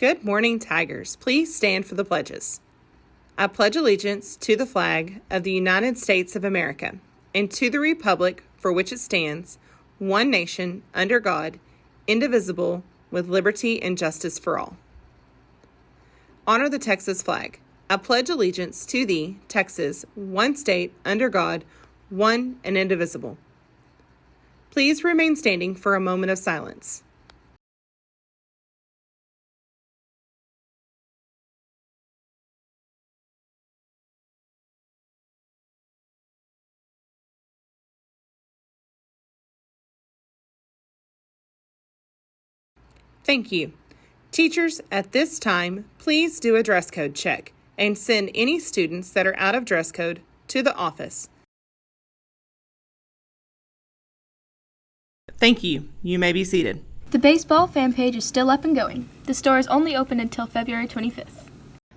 Good morning, Tigers. Please stand for the pledges. I pledge allegiance to the flag of the United States of America and to the republic for which it stands, one nation, under God, indivisible, with liberty and justice for all. Honor the Texas flag. I pledge allegiance to thee, Texas, one state, under God, one and indivisible. Please remain standing for a moment of silence. Thank you. Teachers, at this time, please do a dress code check and send any students that are out of dress code to the office. Thank you. You may be seated. The baseball fan page is still up and going. The store is only open until February 25th.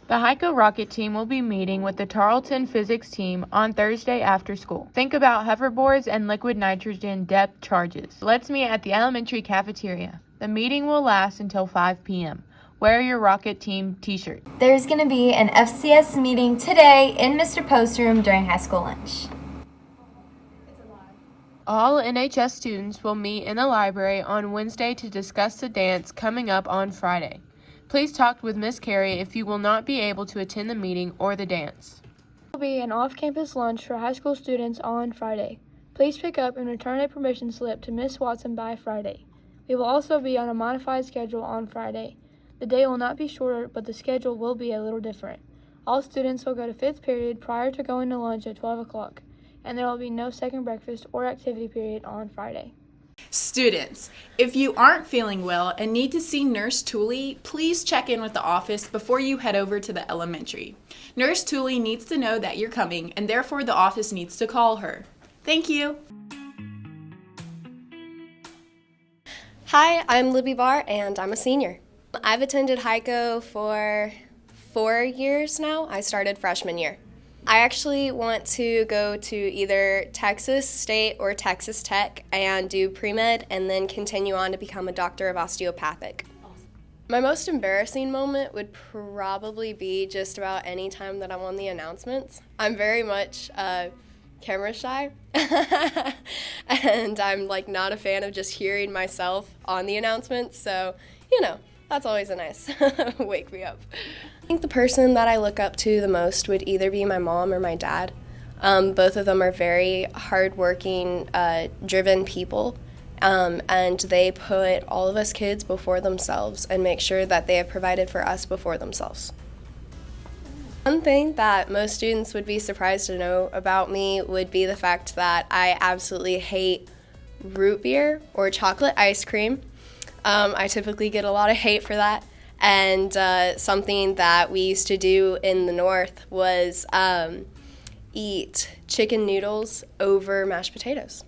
The Hico rocket team will be meeting with the Tarleton physics team on Thursday after school. Think about hoverboards and liquid nitrogen depth charges. Let's meet at the elementary cafeteria. The meeting will last until 5 p.m. Wear your rocket team t-shirt. There's going to be an FCS meeting today in Mr. Post's room during high school lunch. All NHS students will meet in the library on Wednesday to discuss the dance coming up on Friday. Please talk with Miss Carey if you will not be able to attend the meeting or the dance. There will be an off-campus lunch for high school students on Friday. Please pick up and return a permission slip to Miss Watson by Friday. We will also be on a modified schedule on Friday. The day will not be shorter, but the schedule will be a little different. All students will go to 5th period prior to going to lunch at 12 o'clock, and there will be no second breakfast or activity period on Friday. Students, if you aren't feeling well and need to see Nurse Tooley, please check in with the office before you head over to the elementary. Nurse Tooley needs to know that you're coming, and therefore the office needs to call her. Thank you. Hi, I'm Libby Barr, and I'm a senior. I've attended Hico for 4 years now. I started freshman year. I actually want to go to either Texas State or Texas Tech and do pre-med and then continue on to become a doctor of osteopathic. Awesome. My most embarrassing moment would probably be just about any time that I'm on the announcements. I'm very much camera shy and I'm not a fan of just hearing myself on the announcements, so that's always a nice wake me up. I think the person that I look up to the most would either be my mom or my dad. Both of them are very hardworking, driven people, and they put all of us kids before themselves and make sure that they have provided for us before themselves. One thing that most students would be surprised to know about me would be the fact that I absolutely hate root beer or chocolate ice cream. I typically get a lot of hate for that. And something that we used to do in the North was eat chicken noodles over mashed potatoes.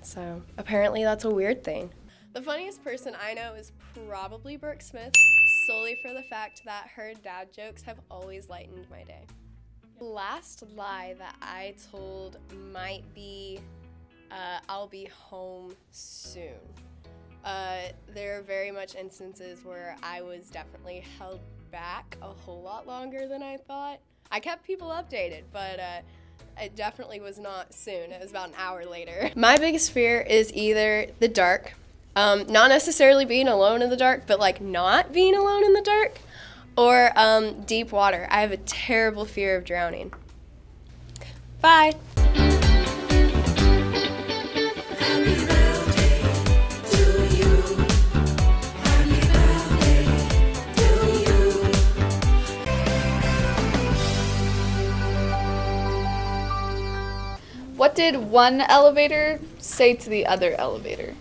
So apparently that's a weird thing. The funniest person I know is probably Brooke Smith, solely for the fact that her dad jokes have always lightened my day. The last lie that I told might be, I'll be home soon. There are very much instances where I was definitely held back a whole lot longer than I thought. I kept people updated, but it definitely was not soon. It was about an hour later. My biggest fear is either the dark, not necessarily being alone in the dark, but not being alone in the dark, or deep water. I have a terrible fear of drowning. Bye. What did one elevator say to the other elevator?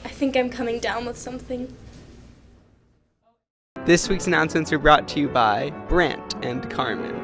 I think I'm coming down with something. This week's announcements are brought to you by Brant and Carmen.